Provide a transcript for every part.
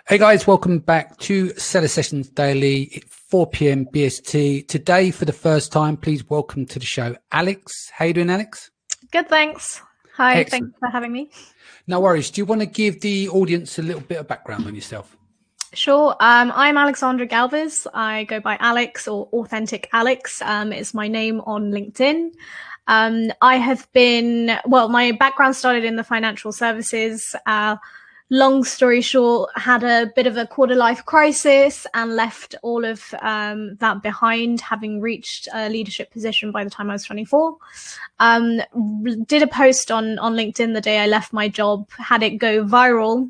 Hey guys, welcome back to Seller Sessions Daily at 4 p.m. BST. Today, for the first time, please welcome to the show, Alex. How you doing, Alex? Good, thanks. Hi, Excellent. thanks for having me. No worries. Do you want to give the audience a little bit of background on yourself? Sure. I'm Alexandra Galvez. I go by Alex or Authentic Alex. Is my name on LinkedIn. I have been, my background started in the financial services. Long story short, had a bit of a quarter life crisis and left all of that behind, having reached a leadership position by the time I was 24. Did a post on LinkedIn the day I left my job, had it go viral.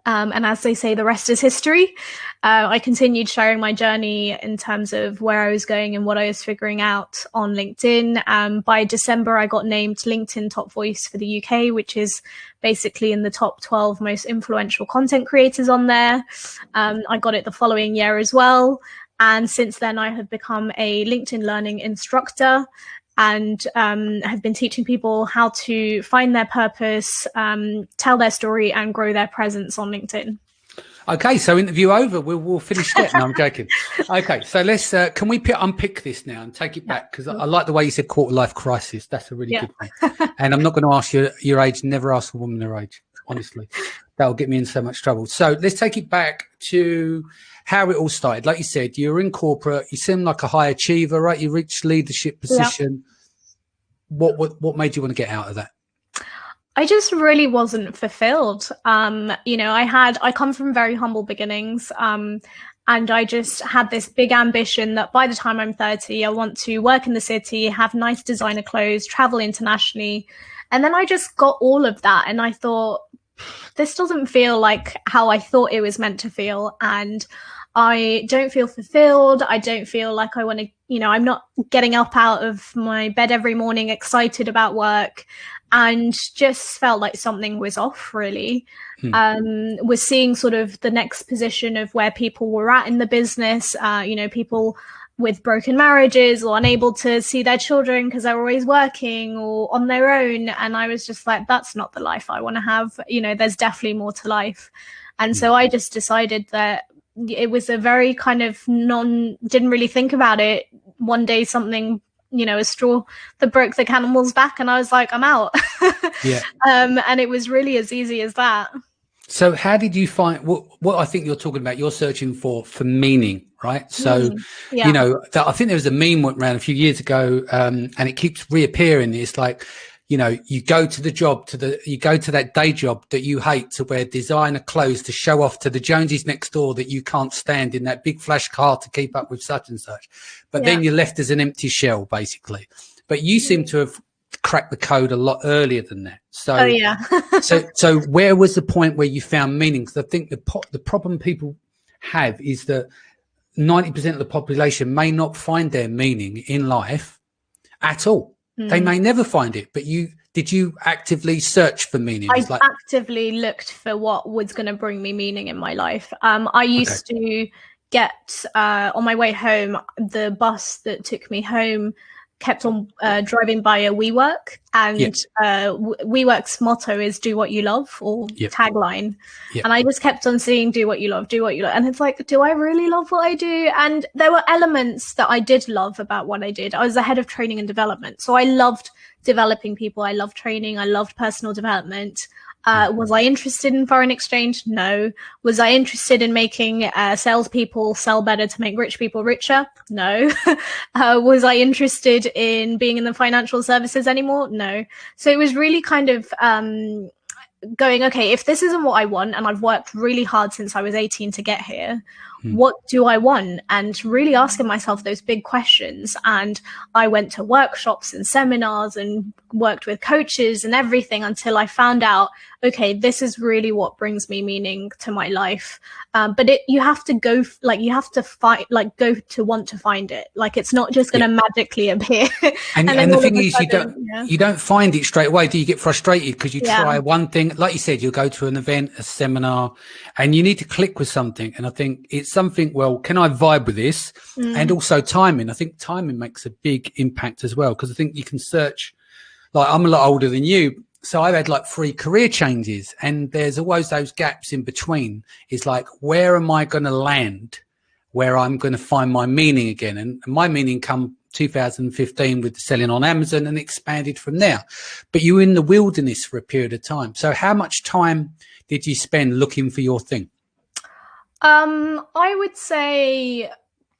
And as they say, the rest is history. I continued sharing my journey in terms of where I was going and what I was figuring out on LinkedIn. By December, I got named LinkedIn Top Voice for the UK, which is basically in the top 12 most influential content creators on there. I got it the following year as well. And since then, I have become a LinkedIn Learning instructor and have been teaching people how to find their purpose, tell their story, and grow their presence on LinkedIn. Okay, so interview over. We'll finish that. No, I'm joking. Okay, so let's. Can we unpick this now and take it back? Because I like the way you said quarter life crisis. That's a really good one. And I'm not going to ask you your age. Never ask a woman their age. Honestly, that'll get me in so much trouble. So let's take it back to how it all started. Like you said, you were in corporate. You seem like a high achiever, right? You reached leadership position. Yeah. What made you want to get out of that? I just really wasn't fulfilled. I come from very humble beginnings. And I just had this big ambition that by the time I'm 30, I want to work in the city, have nice designer clothes, travel internationally. And then I just got all of that. And I thought, this doesn't feel like how I thought it was meant to feel. And I don't feel fulfilled. I don't feel like I want to, I'm not getting up out of my bed every morning excited about work, and just felt like something was off, really. Was seeing sort of the next position of where people were at in the business, people with broken marriages or unable to see their children because they're always working or on their own. And I was just like, that's not the life I want to have. There's definitely more to life. And so I just decided that it was a very kind of didn't really think about it. One day something, a straw that broke the camel's back, and I was like, I'm out. Yeah. And it was really as easy as that. So how did you find what I think you're talking about? You're searching for meaning, right? So, I think there was a meme went around a few years ago, and it keeps reappearing. It's like, you go to the job, you go to that day job that you hate to wear designer clothes to show off to the Joneses next door that you can't stand in that big flash car to keep up with such and such. But then you're left as an empty shell, basically. But you seem to have cracked the code a lot earlier than that. So, so where was the point where you found meaning? Because I think the problem people have is that 90% of the population may not find their meaning in life at all. They may never find it, but did you actively search for meaning? I actively looked for what was going to bring me meaning in my life. I used to get on my way home, the bus that took me home kept on driving by a WeWork, and WeWork's motto is "Do what you love," or tagline. And I just kept on seeing "Do what you love, do what you love," and it's like, do I really love what I do? And there were elements that I did love about what I did. I was the head of training and development, so I loved developing people. I loved training. I loved personal development. Was I interested in foreign exchange? No. Was I interested in making salespeople sell better to make rich people richer? No. Was I interested in being in the financial services anymore? No. So it was really kind of going, okay, if this isn't what I want, and I've worked really hard since I was 18 to get here, what do I want? And really asking myself those big questions. And I went to workshops and seminars and worked with coaches and everything until I found out, okay, this is really what brings me meaning to my life. But you have to go, you have to fight, go to want to find it. It's not just going to magically appear. And the thing is, you don't find it straight away. Do you get frustrated because you try one thing? Like you said, you'll go to an event, a seminar, and you need to click with something. And I think it's something, well, can I vibe with this? And also timing. I think timing makes a big impact as well, because I think you can search, I'm a lot older than you. so I've had like 3 career changes, and there's always those gaps in between. It's like, where am I going to land, where I'm going to find my meaning again? And my meaning come 2015 with the selling on Amazon, and expanded from there. But you were in the wilderness for a period of time. So how much time did you spend looking for your thing? I would say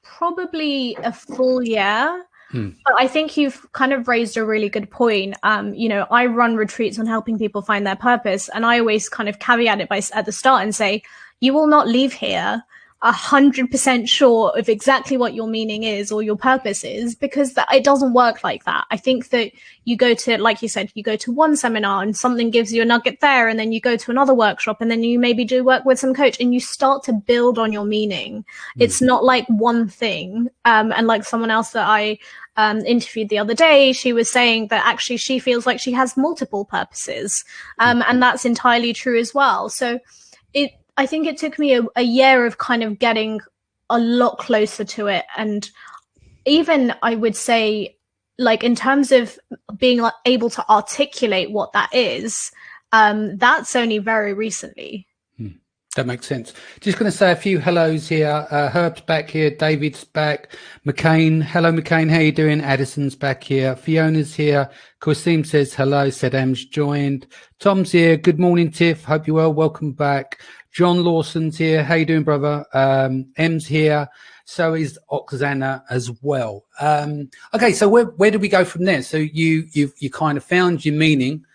probably a full year. But I think you've kind of raised a really good point. You know, I run retreats on helping people find their purpose, and I always kind of caveat it at the start and say, you will not leave here 100% sure of exactly what your meaning is or your purpose is, because it doesn't work like that. I think that you go to, like you said, you go to one seminar and something gives you a nugget there, and then you go to another workshop, and then you maybe do work with some coach, and you start to build on your meaning. It's not like one thing. And like someone else that I interviewed the other day, she was saying that actually she feels like she has multiple purposes. And that's entirely true as well. So I think it took me a year of kind of getting a lot closer to it. And even I would say, like, in terms of being able to articulate what that is, that's only very recently. That makes sense. Just going to say a few hellos here. Herb's back here. David's back. McCain. Hello, McCain. How you doing? Addison's back here. Fiona's here. Qasim says hello. Saddam's joined. Tom's here. Good morning, Tiff. Hope you're well. Welcome back. John Lawson's here. How you doing, brother? M's here. So is Oksana as well. Okay, so where do we go from there? So you kind of found your meaning.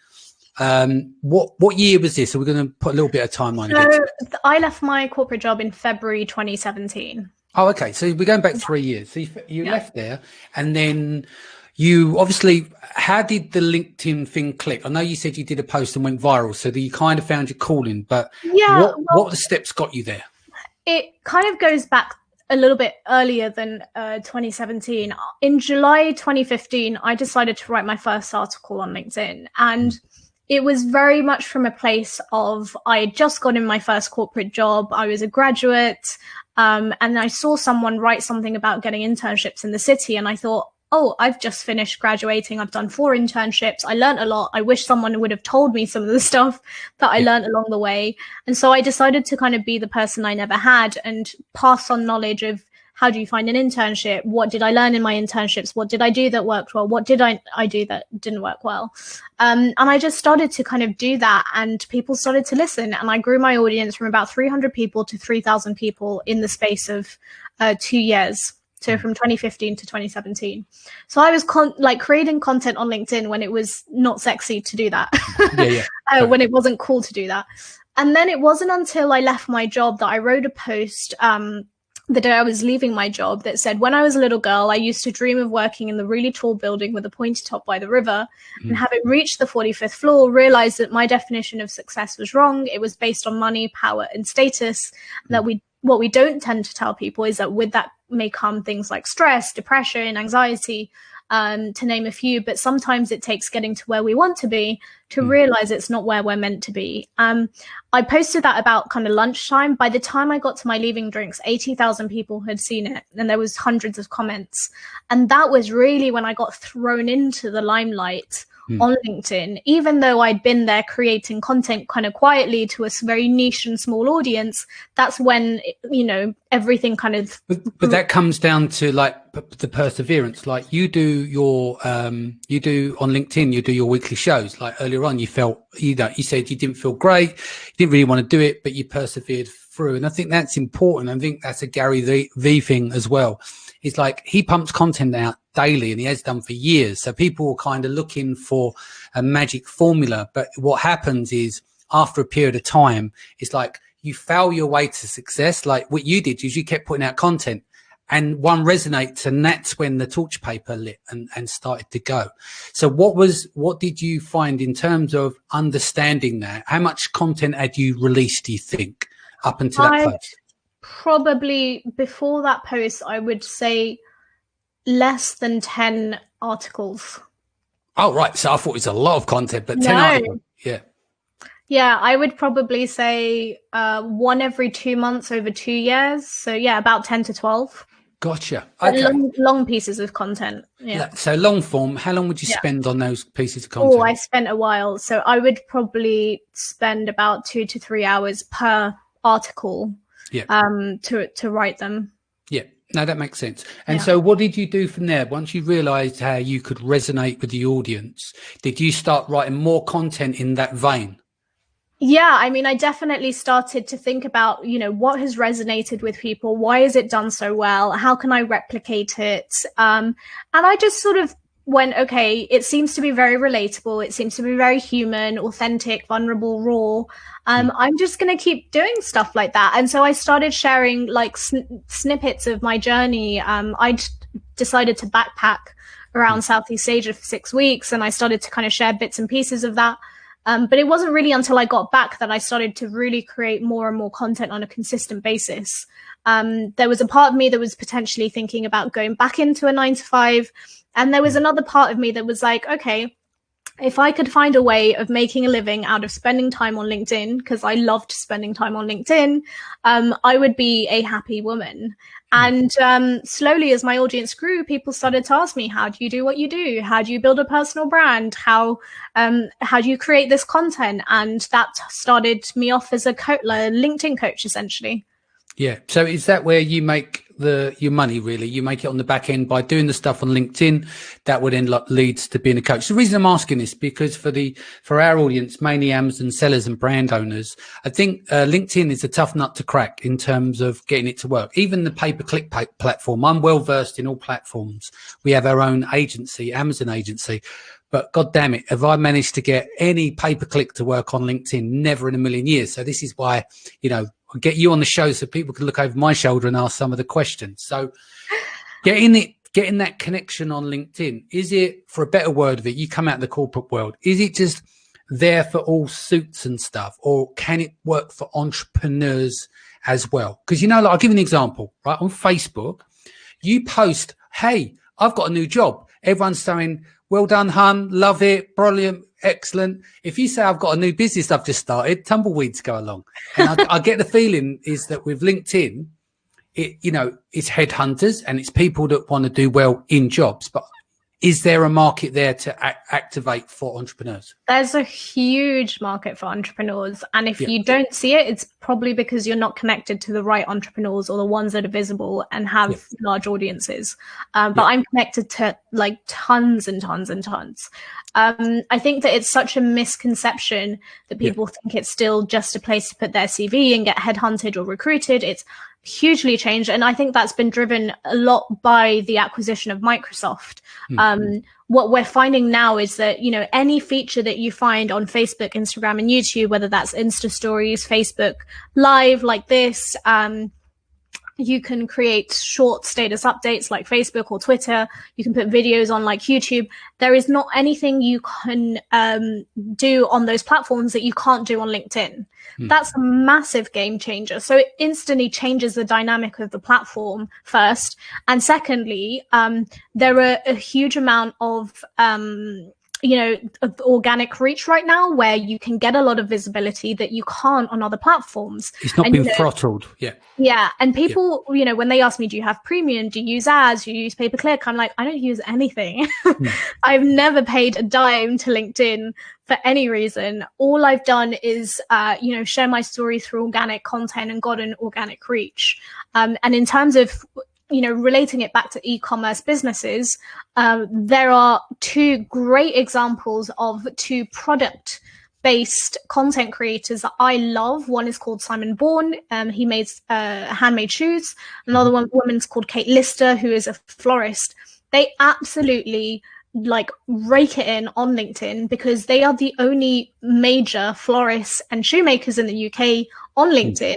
What year was this? So we're going to put a little bit of timeline. So I left my corporate job in February 2017. Oh, okay. So we're going back 3 years. So you left there, and then you obviously, how did the LinkedIn thing click? I know you said you did a post and went viral, so that you kind of found your calling, but what the steps got you there? It kind of goes back a little bit earlier than 2017. In July 2015, I decided to write my first article on LinkedIn, and it was very much from a place of, I had just got in my first corporate job. I was a graduate, and I saw someone write something about getting internships in the city, and I thought, oh, I've just finished graduating. I've done 4 internships. I learned a lot. I wish someone would have told me some of the stuff that I learned along the way. And so I decided to kind of be the person I never had and pass on knowledge of, how do you find an internship? What did I learn in my internships? What did I do that worked well? What did I do that didn't work well? And I just started to kind of do that, and people started to listen. And I grew my audience from about 300 people to 3,000 people in the space of 2 years. So from 2015 to 2017. So I was creating content on LinkedIn when it was not sexy to do that, when it wasn't cool to do that. And then it wasn't until I left my job that I wrote a post the day I was leaving my job that said, when I was a little girl, I used to dream of working in the really tall building with a pointy top by the river. And having reached the 45th floor, realized that my definition of success was wrong. It was based on money, power, and status. And that what we don't tend to tell people is that with that may come things like stress, depression, anxiety, to name a few. But sometimes it takes getting to where we want to be to realize it's not where we're meant to be. I posted that about kind of lunchtime. By the time I got to my leaving drinks, 80,000 people had seen it, and there was hundreds of comments. And that was really when I got thrown into the limelight on LinkedIn. Even though I'd been there creating content kind of quietly to a very niche and small audience, that's when, everything kind of... But that comes down to like the perseverance. Like you do your, you do on LinkedIn, you do your weekly shows. Like earlier on, you felt, you said you didn't feel great, you didn't really want to do it, but you persevered through. And I think that's important. I think that's a Gary V thing as well. It's like he pumps content out daily, and he has done for years. So people are kind of looking for a magic formula. But what happens is after a period of time, it's like you fail your way to success. Like what you did is you kept putting out content, and one resonates, and that's when the torch paper lit and started to go. So what did you find in terms of understanding that? How much content had you released, do you think, up until that post? Probably before that post, I would say less than 10 articles. Oh, right. So I thought it was a lot of content, but 10 articles. Yeah. Yeah, I would probably say 1 every 2 months over 2 years. So yeah, about 10 to 12. Gotcha. Okay. Long pieces of content. Yeah. So long form, how long would you spend on those pieces of content? Oh, I spent a while. So I would probably spend about 2 to 3 hours per article to write them. Yeah. No, that makes sense. And so what did you do from there? Once you realized how you could resonate with the audience, did you start writing more content in that vein? Yeah, I mean, I definitely started to think about, what has resonated with people? Why is it done so well? How can I replicate it? And I just sort of went, okay, it seems to be very relatable. It seems to be very human, authentic, vulnerable, raw. I'm just going to keep doing stuff like that. And so I started sharing like snippets of my journey. I decided to backpack around Southeast Asia for 6 weeks, and I started to kind of share bits and pieces of that. But it wasn't really until I got back that I started to really create more and more content on a consistent basis. There was a part of me that was potentially thinking about going back into a 9-to-5. And there was another part of me that was like, okay, if I could find a way of making a living out of spending time on LinkedIn, because I loved spending time on LinkedIn, I would be a happy woman. And slowly, as my audience grew, people started to ask me, how do you do what you do? How do you build a personal brand? How do you create this content? And that started me off as a LinkedIn coach, essentially. Yeah. So is that where you make your money, really? You make it on the back end by doing the stuff on LinkedIn that would end up leads to being a coach. The reason I'm asking this, because for our audience, mainly Amazon sellers and brand owners, I think LinkedIn is a tough nut to crack in terms of getting it to work. Even the pay-per-click platform, I'm well versed in all platforms. We have our own agency, Amazon agency. But God damn it, have I managed to get any pay-per-click to work on LinkedIn? Never in a million years. So this is why, I'll get you on the show so people can look over my shoulder and ask some of the questions. So getting that connection on LinkedIn, is it, for a better word of it, you come out of the corporate world, is it just there for all suits and stuff, or can it work for entrepreneurs as well? Because, I'll give you an example, right? On Facebook, you post, hey, I've got a new job. Everyone's saying, well done, hun, love it, brilliant, excellent. If you say I've got a new business I've just started, tumbleweeds go along. And I get the feeling is that with LinkedIn, it's headhunters and it's people that want to do well in jobs. But is there a market there to activate for entrepreneurs? There's a huge market for entrepreneurs. And if you don't see it, it's probably because you're not connected to the right entrepreneurs or the ones that are visible and have large audiences. But I'm connected to like tons and tons and tons. I think that it's such a misconception that people think it's still just a place to put their CV and get headhunted or recruited. It's hugely changed. And I think that's been driven a lot by the acquisition of Microsoft. What we're finding now is that, any feature that you find on Facebook, Instagram, and YouTube, whether that's Insta stories, Facebook Live like this, you can create short status updates like Facebook or Twitter. You can put videos on like YouTube. There is not anything you can do on those platforms that you can't do on LinkedIn. That's a massive game changer. So it instantly changes the dynamic of the platform first. And secondly, there are a huge amount of organic reach right now where you can get a lot of visibility that you can't on other platforms. It's not been throttled. Yeah. And people, when they ask me, do you have premium? Do you use ads? Do you use pay-per-click? I'm like, I don't use anything. I've never paid a dime to LinkedIn for any reason. All I've done is, share my story through organic content and gotten organic reach. And in terms of relating it back to e-commerce businesses, there are two great examples of two product-based content creators that I love. One is called Simon Bourne. He makes handmade shoes. Another woman's called Kate Lister, who is a florist. They absolutely rake it in on LinkedIn because they are the only major florists and shoemakers in the UK on LinkedIn.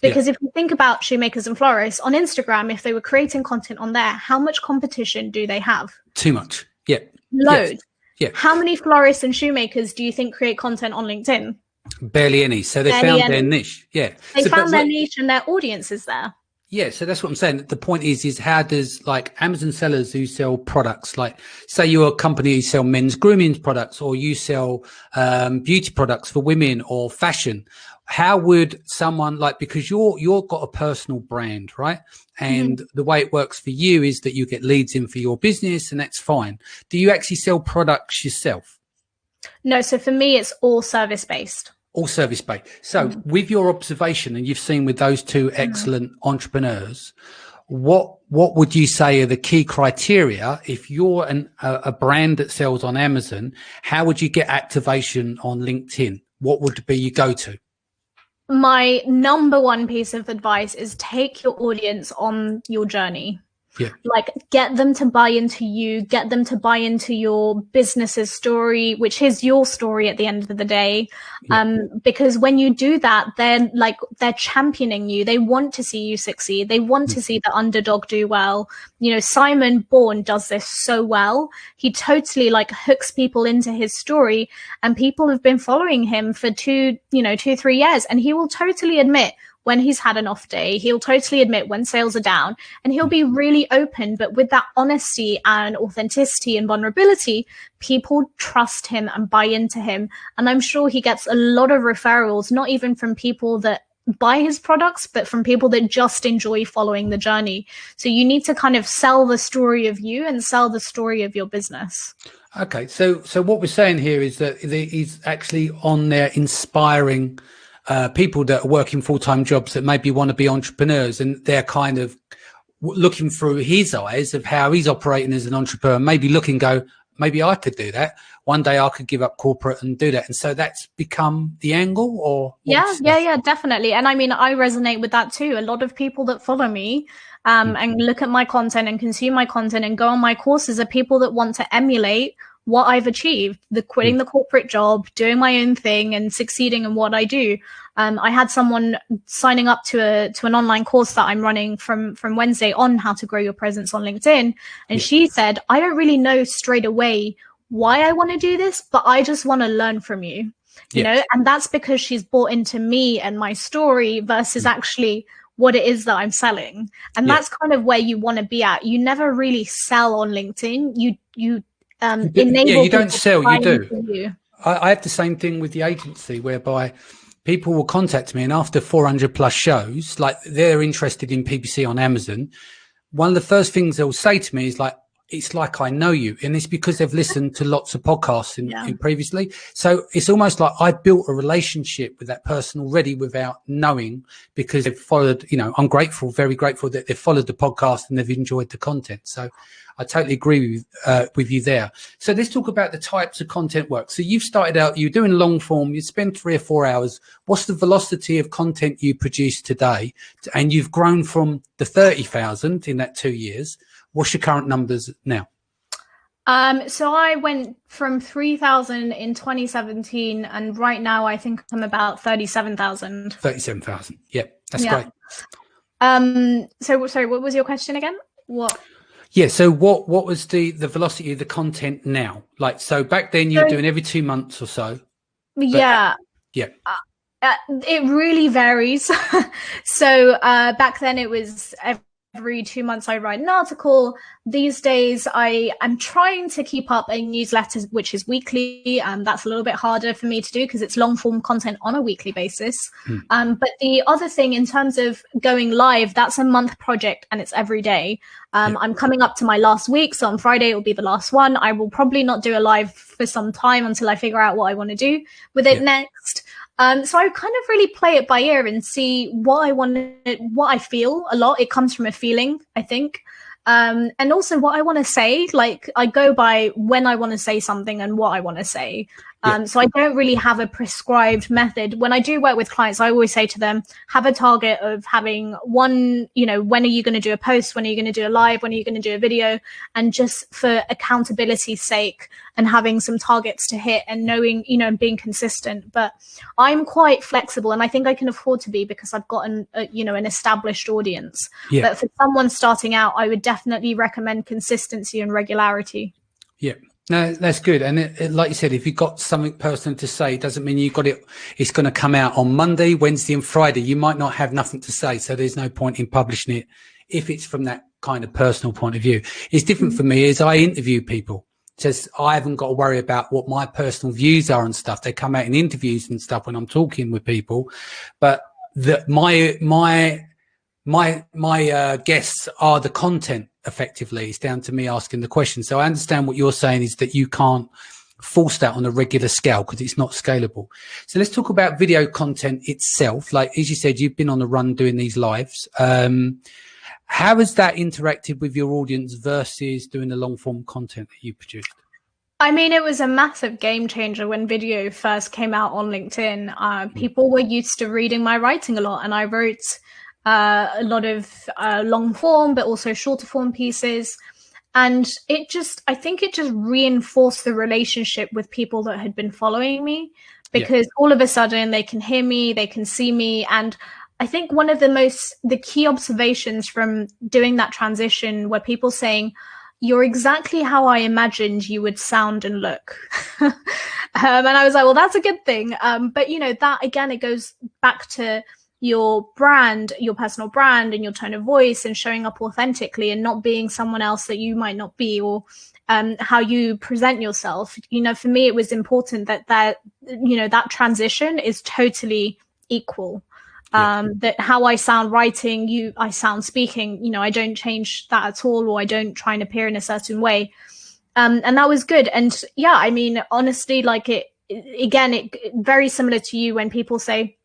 Because if you think about shoemakers and florists on Instagram, if they were creating content on there, how much competition do they have? Too much. Yeah. Loads. Yeah. How many florists and shoemakers do you think create content on LinkedIn? Barely any. So they found their niche. Yeah. They found their niche and their audience is there. Yeah, so that's what I'm saying. The point is how does, like, Amazon sellers who sell products, like say you're a company who sell men's grooming products, or you sell beauty products for women or fashion, how would someone, like, because you're got a personal brand, right? And the way it works for you is that you get leads in for your business, and that's fine. Do you actually sell products yourself? No, so for me, it's all service based. All service based. So with your observation, and you've seen with those two excellent entrepreneurs, what would you say are the key criteria if you're a brand that sells on Amazon? How would you get activation on LinkedIn? What would be your go-to? My number one piece of advice is take your audience on your journey. Yeah. Like, get them to buy into you, get them to buy into your business's story, which is your story at the end of the day. Yeah. Because when you do that, they're championing you. They want to see you succeed. They want to see the underdog do well. You know, Simon Bourne does this so well. He totally like hooks people into his story, and people have been following him for 3 years, and he will totally admit when he's had an off day. He'll totally admit when sales are down, and he'll be really open. But with that honesty and authenticity and vulnerability, people trust him and buy into him. And I'm sure he gets a lot of referrals, not even from people that buy his products, but from people that just enjoy following the journey. So you need to kind of sell the story of you and sell the story of your business. Okay. So what we're saying here is that he's actually on there inspiring people that are working full-time jobs that maybe want to be entrepreneurs, and they're kind of looking through his eyes of how he's operating as an entrepreneur, maybe go, maybe I could do that. One day I could give up corporate and do that. And so that's become the angle, or? Yeah, definitely. And I mean, I resonate with that too. A lot of people that follow me and look at my content and consume my content and go on my courses are people that want to emulate what I've achieved, quitting the corporate job, doing my own thing and succeeding in what I do. I had someone signing up to an online course that I'm running from Wednesday on how to grow your presence on LinkedIn. And she said, I don't really know straight away why I want to do this, but I just want to learn from you, you know, and that's because she's bought into me and my story versus actually what it is that I'm selling. And that's kind of where you want to be at. You never really sell on LinkedIn. You don't sell, you do. I have the same thing with the agency, whereby people will contact me, and after 400 plus shows, like, they're interested in PPC on Amazon. One of the first things they'll say to me is like, it's like I know you, and it's because they've listened to lots of podcasts in previously. So it's almost like I built a relationship with that person already without knowing, because they've followed, you know, I'm grateful, very grateful that they've followed the podcast and they've enjoyed the content. So I totally agree with you there. So let's talk about the types of content work. So you've started out, you're doing long form, you spend 3 or 4 hours. What's the velocity of content you produce today? And you've grown from the 30,000 in that 2 years. What's your current numbers now? So I went from 3,000 in 2017, and right now I think I'm about 37,000. 37,000. Yeah, that's great. So sorry, what was your question again? What? Yeah. So what was the velocity of the content now? Like, so back then you were doing every 2 months or so. Yeah. It really varies. So back then it was every 2 months I write an article. These days I'm trying to keep up a newsletter, which is weekly. That's a little bit harder for me to do because it's long form content on a weekly basis. But the other thing in terms of going live, that's a month project and it's every day. I'm coming up to my last week. So on Friday, it will be the last one. I will probably not do a live for some time until I figure out what I want to do with it next. So I kind of really play it by ear and see what I feel a lot. It comes from a feeling, I think. And also what I want to say, like I go by when I want to say something and what I want to say. So I don't really have a prescribed method. When I do work with clients, I always say to them, have a target of having one, you know, when are you going to do a post? When are you going to do a live? When are you going to do a video? And just for accountability's sake and having some targets to hit and knowing, you know, being consistent. But I'm quite flexible, and I think I can afford to be because I've got an established audience. But for someone starting out, I would definitely recommend consistency and regularity. Yeah. No, that's good. And like you said, if you've got something personal to say, it doesn't mean you got it. It's going to come out on Monday, Wednesday and Friday. You might not have nothing to say. So there's no point in publishing it if it's from that kind of personal point of view. It's different for me as I interview people. It says I haven't got to worry about what my personal views are and stuff. They come out in interviews and stuff when I'm talking with people, but my guests are the content. Effectively, it's down to me asking the question. So I understand what you're saying is that you can't force that on a regular scale because it's not scalable. So let's talk about video content itself. Like, as you said, you've been on the run doing these lives. How has that interacted with your audience versus doing the long form content that you produced? I mean, it was a massive game changer when video first came out on LinkedIn. People were used to reading my writing a lot, and I wrote a lot of long form, but also shorter form pieces. And I think it just reinforced the relationship with people that had been following me, because all of a sudden they can hear me, they can see me. And I think one of the key observations from doing that transition were people saying, "You're exactly how I imagined you would sound and look." And I was like, well, that's a good thing. But that again, it goes back to your brand, your personal brand and your tone of voice, and showing up authentically and not being someone else that you might not be, or how you present yourself. For me, it was important that transition is totally equal. That how I sound writing, I sound speaking, I don't change that at all, or I don't try and appear in a certain way. And that was good. And yeah, I mean, honestly, like it very similar to you when people say,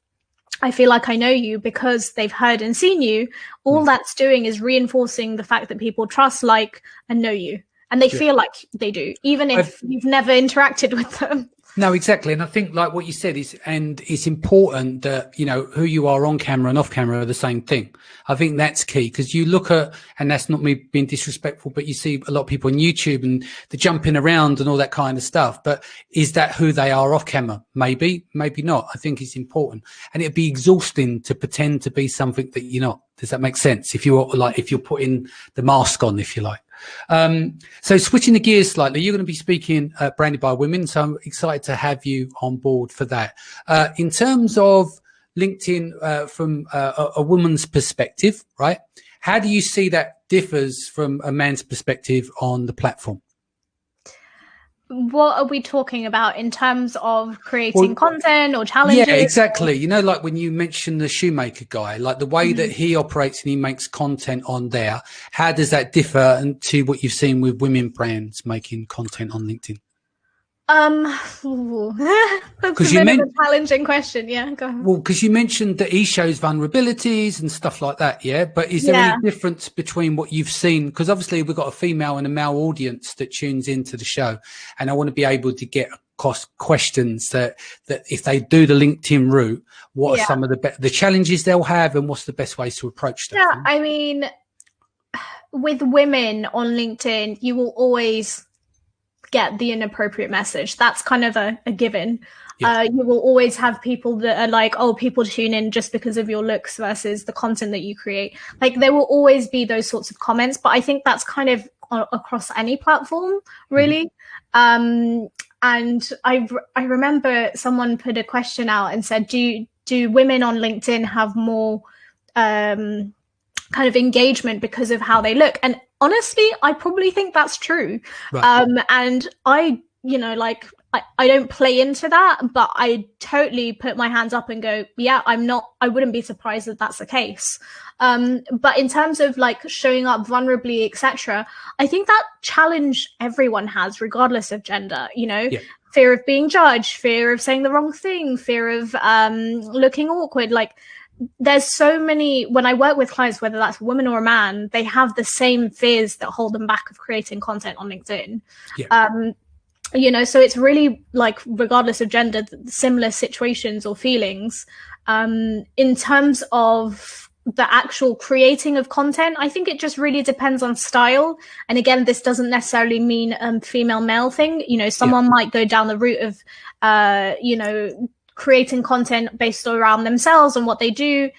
I feel like I know you, because they've heard and seen you. All that's doing is reinforcing the fact that people trust, like, and know you. And they feel like they do, even if you've never interacted with them. No, exactly. And I think like what you said it's important that, who you are on camera and off camera are the same thing. I think that's key, because you look at, and that's not me being disrespectful, but you see a lot of people on YouTube and the jumping around and all that kind of stuff. But is that who they are off camera? Maybe, maybe not. I think it's important, and it'd be exhausting to pretend to be something that you're not. Does that make sense? If you're putting the mask on, if you like. So switching the gears slightly, you're going to be speaking at Branded by Women, so I'm excited to have you on board for that. In terms of LinkedIn, from a woman's perspective, right? How do you see that differs from a man's perspective on the platform? What are we talking about in terms of creating content or challenges? Yeah, exactly. Like when you mentioned the shoemaker guy, like the way that he operates and he makes content on there, how does that differ to what you've seen with women brands making content on LinkedIn? That's a bit of a challenging question. Yeah, go ahead. Well, because you mentioned that he shows vulnerabilities and stuff like that, yeah? But is there any difference between what you've seen? Because obviously we've got a female and a male audience that tunes into the show, and I want to be able to get across questions that if they do the LinkedIn route, what are some of the challenges they'll have, and what's the best ways to approach that? Yeah, I mean, with women on LinkedIn, you will always get the inappropriate message. That's kind of a given. You will always have people that are like, oh, people tune in just because of your looks versus the content that you create. Like, there will always be those sorts of comments, but I think that's kind of across any platform, really. And I remember someone put a question out and said, do women on LinkedIn have more kind of engagement because of how they look? And honestly, I probably think that's true. Right. And I don't play into that, but I totally put my hands up and go, yeah, I wouldn't be surprised that that's the case. But in terms of like showing up vulnerably, etc., I think that challenge everyone has, regardless of gender, fear of being judged, fear of saying the wrong thing, fear of looking awkward. Like, there's so many, when I work with clients, whether that's a woman or a man, they have the same fears that hold them back of creating content on LinkedIn. So it's really like, regardless of gender, similar situations or feelings. In terms of the actual creating of content, I think it just really depends on style. And again, this doesn't necessarily mean female male thing. Someone might go down the route of creating content based around themselves and what they do.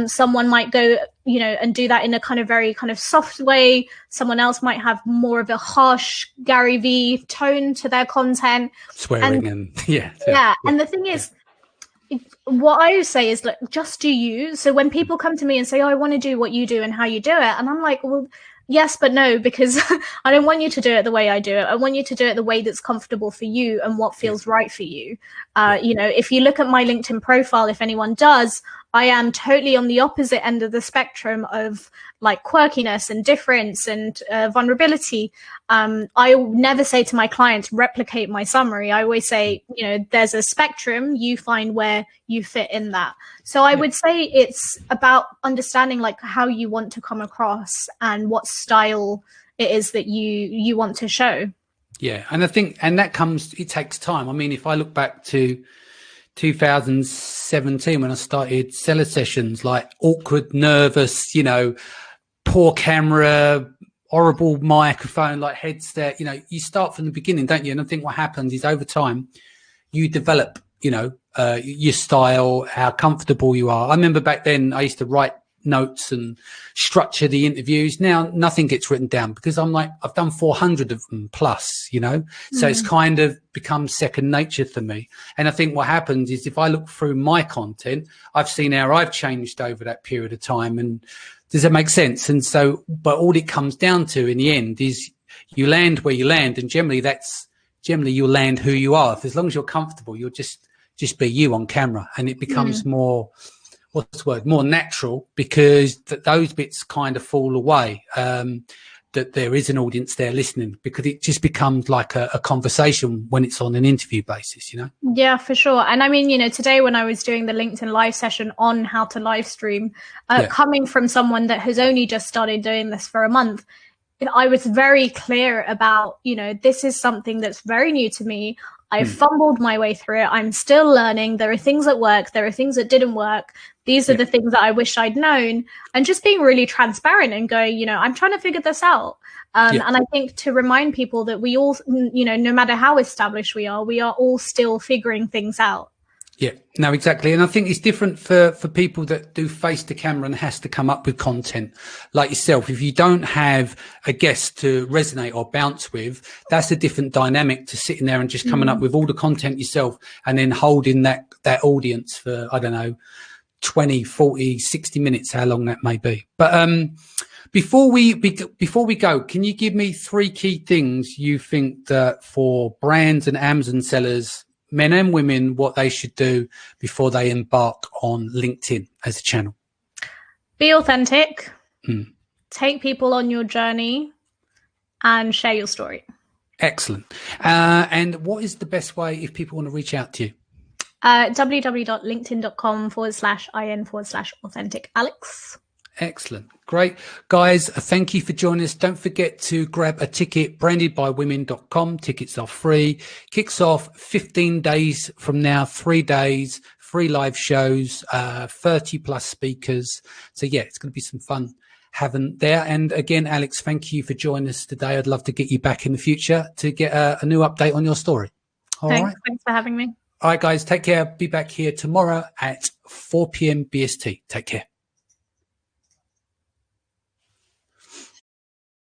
Someone might go, you know, and do that in a kind of very kind of soft way. Someone else might have more of a harsh Gary V tone to their content. Swearing and yeah. And the thing is, what I would say is, like, just do you. So when people come to me and say, oh, I want to do what you do and how you do it, and I'm like, well, yes, but no, because I don't want you to do it the way I do it. I want you to do it the way that's comfortable for you and what feels right for you. You know, if you look at my LinkedIn profile, if anyone does, I am totally on the opposite end of the spectrum of like quirkiness and difference and vulnerability. I never say to my clients, replicate my summary. I always say, you know, there's a spectrum, you find where you fit in that. So I would say it's about understanding like how you want to come across and what style it is that you want to show. Yeah. And I think, and that comes, it takes time. I mean, if I look back to 2017 when I started seller sessions, like awkward, nervous, you know, poor camera, horrible microphone, like headset, you know, you start from the beginning, don't you? And I think what happens is over time you develop, you know, your style, how comfortable you are. I remember back then I used to write notes and structure the interviews. Now nothing gets written down because I'm like, I've done 400 of them plus, you know, so it's kind of become second nature for me. And I think what happens is if I look through my content, I've seen how I've changed over that period of time. And does that make sense? And so, but all it comes down to in the end is you land where you land. And generally you'll land who you are. If as long as you're comfortable, you'll just be you on camera, and it becomes more, what's the word, more natural, because those bits kind of fall away, that there is an audience there listening, because it just becomes like a conversation when it's on an interview basis, you know? Yeah, for sure. And I mean, you know, today when I was doing the LinkedIn live session on how to live stream, coming from someone that has only just started doing this for a month, I was very clear about, you know, this is something that's very new to me. I fumbled my way through it. I'm still learning. There are things that work. There are things that didn't work. These are the things that I wish I'd known. And just being really transparent and going, you know, I'm trying to figure this out. And I think to remind people that we all, you know, no matter how established we are all still figuring things out. Yeah, no, exactly. And I think it's different for people that do face the camera and has to come up with content like yourself. If you don't have a guest to resonate or bounce with, that's a different dynamic to sitting there and just coming up with all the content yourself and then holding that audience for, I don't know, 20, 40, 60 minutes, how long that may be. But before we go, can you give me 3 key things you think that for brands and Amazon sellers, men and women, what they should do before they embark on LinkedIn as a channel? Be authentic, take people on your journey, and share your story. Excellent. And what is the best way if people want to reach out to you? www.linkedin.com/in/authentic Alex. Excellent. Great. Guys, thank you for joining us. Don't forget to grab a ticket, brandedbywomen.com. Tickets are free. Kicks off 15 days from now, 3 days, 3 live shows, 30 plus speakers. So yeah, it's going to be some fun having there. And again, Alex, thank you for joining us today. I'd love to get you back in the future to get a new update on your story. All right. Thanks for having me. All right, guys, take care. Be back here tomorrow at 4 p.m. BST. Take care.